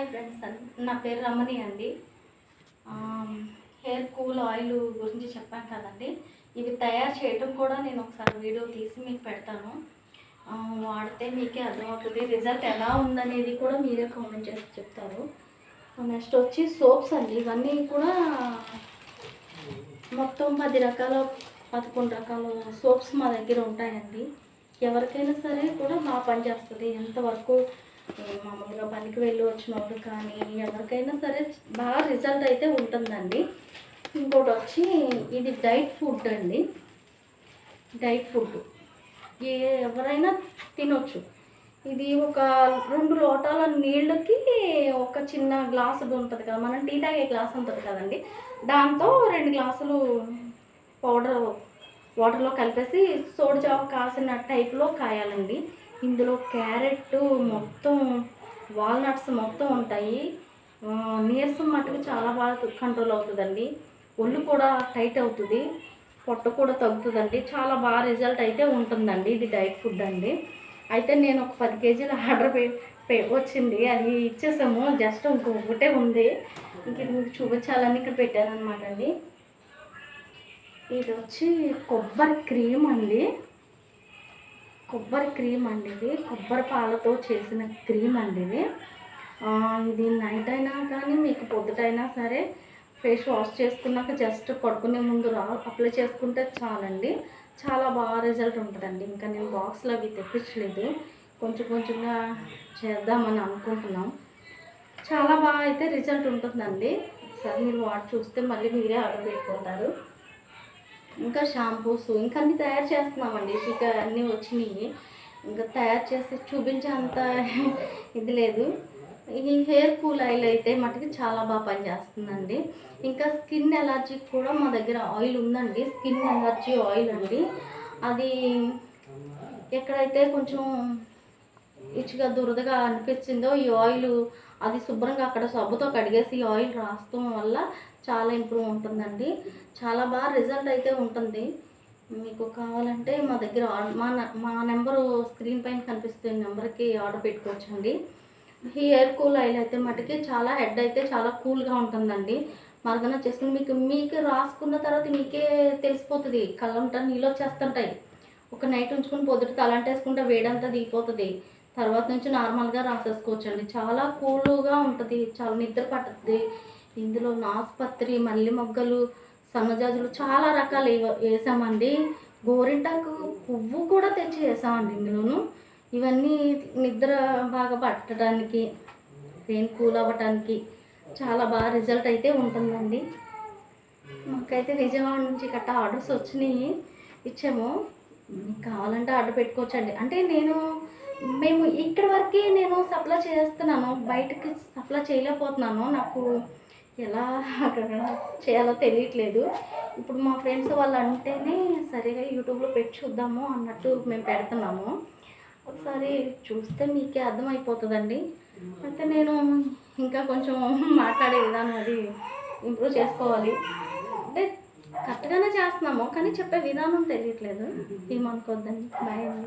Hi friends, నా పేరు రమణి అండి. హెయిర్ కూల్ ఆయిల్ గురించి చెప్పాను కదండి. ఇవి తయారు చేయడం కూడా నేను ఒకసారి వీడియో తీసి మీకు పెడతాను. వాడితే మీకే అర్థమవుతుంది. రిజల్ట్ ఎలా ఉందనేది కూడా మీరే కామెంట్ చేసి చెప్తారు. నెక్స్ట్ వచ్చి సోప్స్ అండి. ఇవన్నీ కూడా మొత్తం 10 రకాల 11 రకాల సోప్స్ మా దగ్గర ఉంటాయండి. ఎవరికైనా సరే కూడా బాగా పనిచేస్తుంది. ఎంతవరకు మామూలుగా పనికి వెళ్ళి వచ్చిన వాళ్ళు కానీ ఎవరికైనా సరే బాగా రిజల్ట్ అయితే ఉంటుందండి. ఇంకోటి వచ్చి ఇది డైట్ ఫుడ్ అండి. డైట్ ఫుడ్ ఎవరైనా తినొచ్చు. ఇది ఒక 2 లోటాల నీళ్ళకి ఒక చిన్న గ్లాసు ఉంటుంది కదా, మనం టీ తాగే గ్లాస్ ఉంటుంది కదండి, దాంతో 2 గ్లాసులు పౌడర్ వాటర్లో కలిపేసి సోడిజావ కాసిన టైప్లో కాయాలండి. ఇందులో క్యారెట్ మొత్తం వాల్నట్స్ మొత్తం ఉంటాయి. నీరసం మట్టుకు చాలా బాగా కంట్రోల్ అవుతుందండి. ఒళ్ళు కూడా టైట్ అవుతుంది, పొట్ట కూడా తగ్గుతుందండి. చాలా బాగా రిజల్ట్ అయితే ఉంటుందండి. ఇది డైట్ ఫుడ్ అండి. అయితే నేను ఒక 10 కేజీలు ఆర్డర్ వచ్చింది, అది ఇచ్చేసాము. జస్ట్ ఇంకొకటే ఉంది, ఇంక మీకు చూపించాలని ఇక్కడ పెట్టాను అనమాట అండి. ఇది వచ్చి కొబ్బరి క్రీమ్ అండి. కొబ్బరి క్రీమ్ అండి. ఇది కొబ్బరి పాలతో చేసిన క్రీమ్ అండి. ఇది నైట్ అయినా కానీ మీకు పొద్దుటైనా సరే ఫేస్ వాష్ చేసుకున్నాక జస్ట్ పడుకునే ముందు అప్లై చేసుకుంటే చాలండి. చాలా బాగా రిజల్ట్ ఉంటుందండి. ఇంకా నేను బాక్స్లో అవి తెప్పించలేదు, కొంచెం కొంచెంగా చేద్దామని అనుకుంటున్నాం. చాలా బాగా అయితే రిజల్ట్ ఉంటుందండి. ఒకసారి మీరు వాడి చూస్తే మళ్ళీ మీరే ఆర్డర్ పెట్టుకుంటారు. ఇంకా షాంపూస్ ఇంకా అన్నీ తయారు చేస్తున్నామండి. ఇంకా అన్నీ వచ్చినాయి, ఇంకా తయారు చేసి చూపించే అంత ఇది లేదు. ఈ హెయిర్ కూల్ ఆయిల్ అయితే మటుకు చాలా బాగా పనిచేస్తుందండి. ఇంకా స్కిన్ ఎలర్జీ కూడా మా దగ్గర ఆయిల్ ఉందండి. స్కిన్ ఎలర్జీ ఆయిల్ అండి. అది ఎక్కడైతే కొంచెం ఇచ్చిగా దురదగా అనిపించిందో ఈ ఆయిల్ అది శుభ్రంగా అక్కడ సబ్బుతో కడిగేసి ఈ ఆయిల్ రాస్తాం వల్ల చాలా ఇంప్రూవ్ ఉంటుందండి. చాలా బాగా రిజల్ట్ అయితే ఉంటుంది. మీకు కావాలంటే మా దగ్గర మా నెంబరు స్క్రీన్ పైన కనిపిస్తున్న నెంబర్కి ఆర్డర్ పెట్టుకోవచ్చండి. ఈ హెయిర్ కూల్ ఆయిల్ అయితే మటుకి చాలా హెడ్ అయితే చాలా కూల్గా ఉంటుందండి. మరగన చేసుకుని మీకు రాసుకున్న తర్వాత మీకే తెలిసిపోతుంది. కళ్ళంటా నీళ్ళు వచ్చేస్తుంటాయి. ఒక నైట్ ఉంచుకొని పొద్దుట తలంటేసుకుంటే వేడంతా దిగిపోతుంది. తర్వాత నుంచి నార్మల్గా రాసేసుకోవచ్చండి. చాలా కూల్గా ఉంటుంది, చాలా నిద్ర పట్టుతుంది. ఇందులో నాసుపత్రి, మల్లి మొగ్గలు, సన్నజాజులు చాలా రకాలు వేసామండి. గోరింటాకు పువ్వు కూడా తెచ్చి వేసామండి ఇందులోను. ఇవన్నీ నిద్ర బాగా పట్టడానికి, బ్రెయిన్ కూల్ అవ్వటానికి చాలా బాగా రిజల్ట్ అయితే ఉంటుందండి. మాకైతే విజయవాడ నుంచి గట్టా ఆర్డర్స్ వచ్చినాయి, ఇచ్చాము. కావాలంటే ఆర్డర్ పెట్టుకోవచ్చండి. అంటే మేము ఇక్కడ వరకే నేను సప్లై చేస్తున్నాను, బయటకి సప్లై చేయలేకపోతున్నాను. నాకు ఎలా చేయాలో తెలియట్లేదు. ఇప్పుడు మా ఫ్రెండ్స్ వాళ్ళు అంటేనే సరిగా యూట్యూబ్లో పెట్టి చూద్దాము అన్నట్టు మేము పెడుతున్నాము. ఒకసారి చూస్తే మీకే అర్థమైపోతుందండి. అయితే నేను ఇంకా కొంచెం మాట్లాడే విధానం అది ఇంప్రూవ్ చేసుకోవాలి. అంటే కరెక్ట్గానే చేస్తున్నాము, కానీ చెప్పే విధానం తెలియట్లేదు. ఏమనుకోద్దండి. బాయ్.